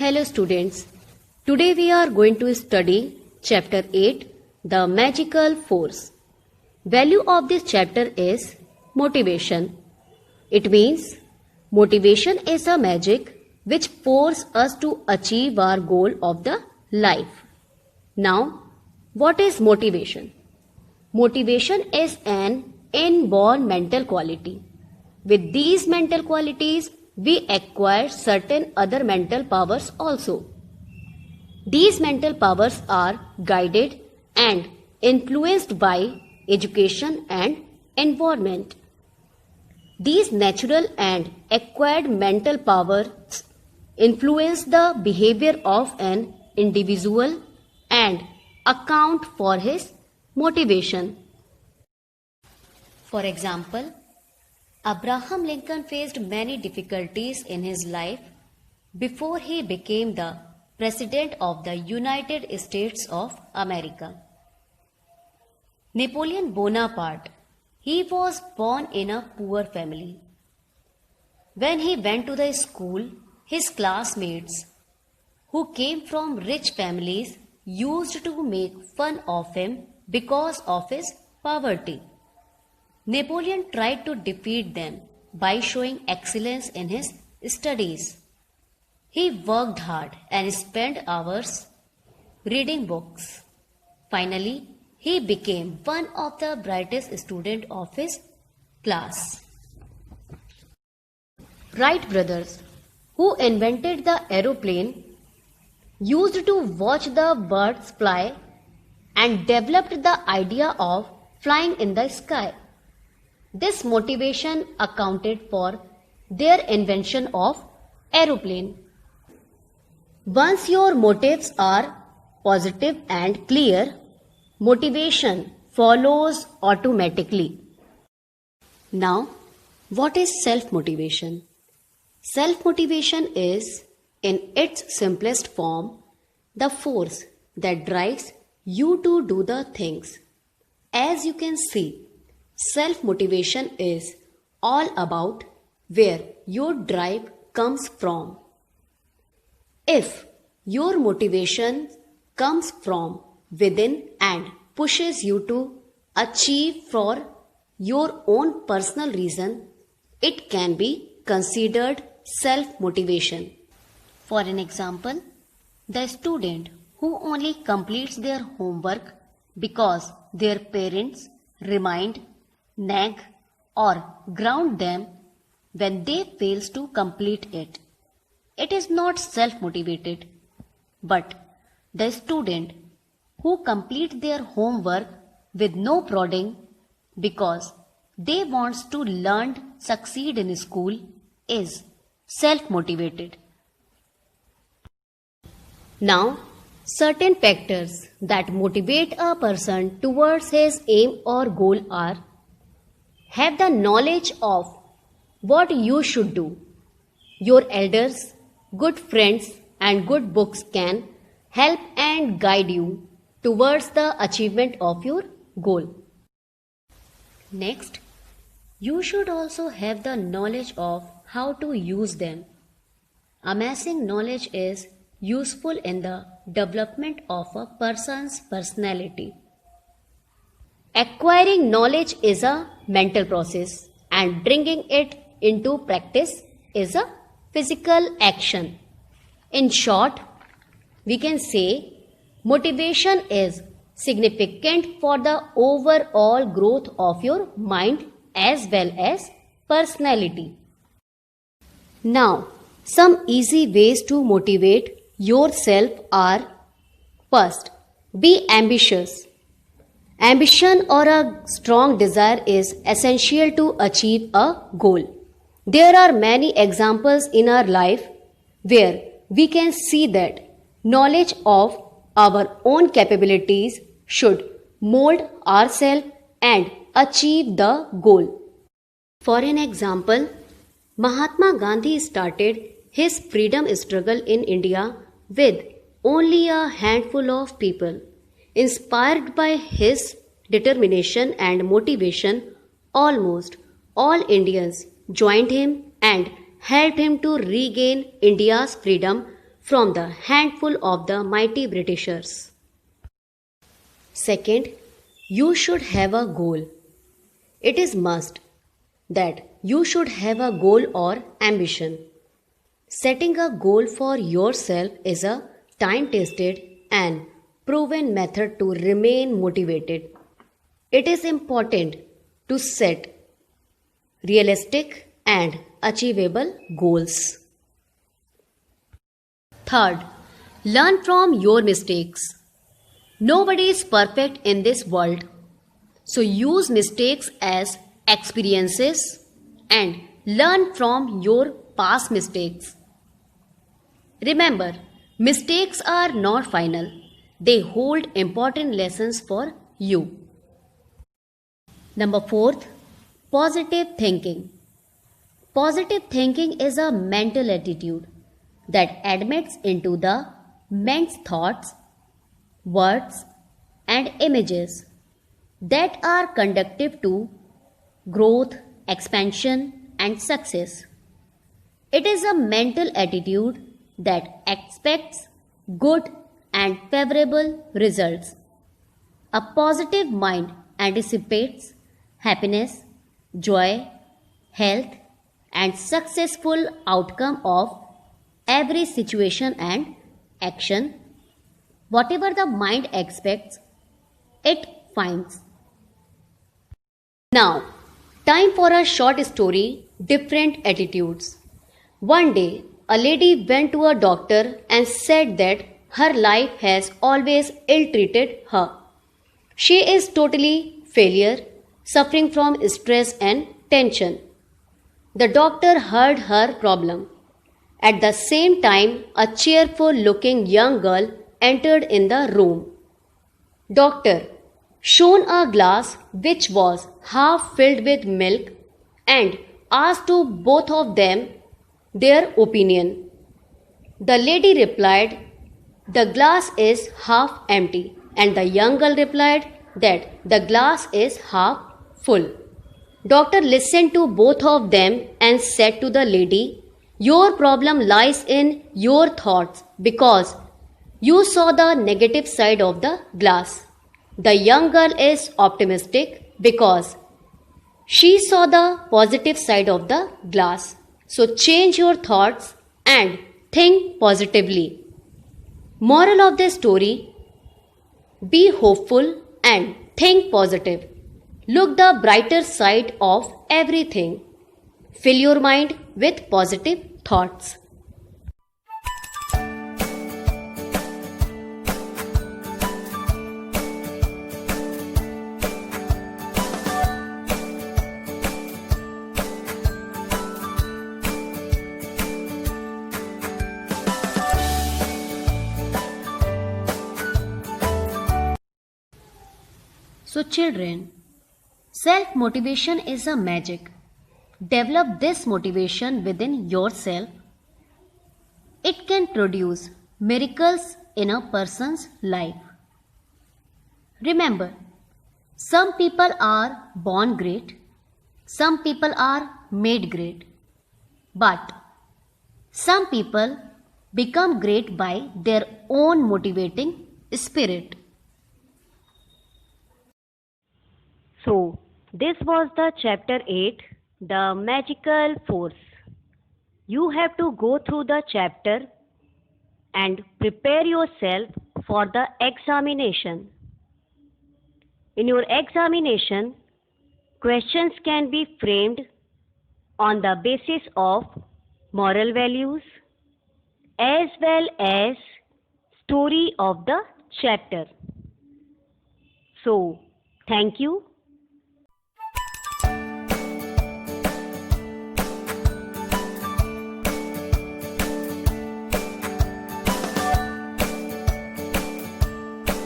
Hello students, today we are going to study chapter 8, The Magical Force. Value of this chapter is motivation. It means motivation is a magic which forces us to achieve our goal of the life. Now, what is motivation? Motivation is an inborn mental quality. With these mental qualities, we acquire certain other mental powers also. These mental powers are guided and influenced by education and environment. These natural and acquired mental powers influence the behavior of an individual and account for his motivation. For example, Abraham Lincoln faced many difficulties in his life before he became the President of the United States of America. Napoleon Bonaparte, he was born in a poor family. When he went to the school, his classmates, who came from rich families, used to make fun of him because of his poverty. Napoleon tried to defeat them by showing excellence in his studies. He worked hard and spent hours reading books. Finally, he became one of the brightest students of his class. Wright brothers, who invented the aeroplane, used to watch the birds fly and developed the idea of flying in the sky. This motivation accounted for their invention of aeroplane. Once your motives are positive and clear, motivation follows automatically. Now, what is self-motivation? Self-motivation is, in its simplest form, the force that drives you to do the things. As you can see, self-motivation is all about where your drive comes from. If your motivation comes from within and pushes you to achieve for your own personal reason, it can be considered self-motivation. For an example, the student who only completes their homework because their parents remind, nag or ground them when they fail to complete it. It is not self-motivated, but the student who complete their homework with no prodding because they wants to learn succeed in school is self-motivated. Now, certain factors that motivate a person towards his aim or goal are: have the knowledge of what you should do. Your elders, good friends, and good books can help and guide you towards the achievement of your goal. Next, you should also have the knowledge of how to use them. Amassing knowledge is useful in the development of a person's personality. Acquiring knowledge is a mental process, and bringing it into practice is a physical action. In short, we can say motivation is significant for the overall growth of your mind as well as personality. Now, some easy ways to motivate yourself are: first, be ambitious. Ambition or a strong desire is essential to achieve a goal. There are many examples in our life where we can see that knowledge of our own capabilities should mold ourselves and achieve the goal. For an example, Mahatma Gandhi started his freedom struggle in India with only a handful of people. Inspired by his determination and motivation, almost all Indians joined him and helped him to regain India's freedom from the handful of the mighty Britishers. Second, you should have a goal. It is must that you should have a goal or ambition. Setting a goal for yourself is a time-tested and proven method to remain motivated. It is important to set realistic and achievable goals. Third, learn from your mistakes. Nobody is perfect in this world, so use mistakes as experiences and learn from your past mistakes. Remember, mistakes are not final. They hold important lessons for you. Number fourth, positive thinking. Positive thinking is a mental attitude that admits into the man's thoughts, words, and images that are conducive to growth, expansion, and success. It is a mental attitude that expects good and favorable results. A positive mind anticipates happiness, joy, health, and successful outcome of every situation and action. Whatever the mind expects, it finds. Now, time for a short story, Different Attitudes. One day, a lady went to a doctor and said that her life has always ill-treated her. She is totally failure, suffering from stress and tension. The doctor heard her problem. At the same time, a cheerful-looking young girl entered in the room. Doctor shone a glass which was half filled with milk and asked to both of them their opinion. The lady replied, "The glass is half empty," and the young girl replied that the glass is half full. Doctor listened to both of them and said to the lady, "Your problem lies in your thoughts because you saw the negative side of the glass. The young girl is optimistic because she saw the positive side of the glass. So change your thoughts and think positively." Moral of the story: be hopeful and think positive. Look the brighter side of everything. Fill your mind with positive thoughts. So children, self-motivation is a magic. Develop this motivation within yourself. It can produce miracles in a person's life. Remember, some people are born great, some people are made great, but some people become great by their own motivating spirit. So, this was the chapter 8, The Magical Force. You have to go through the chapter and prepare yourself for the examination. In your examination, questions can be framed on the basis of moral values as well as story of the chapter. So, thank you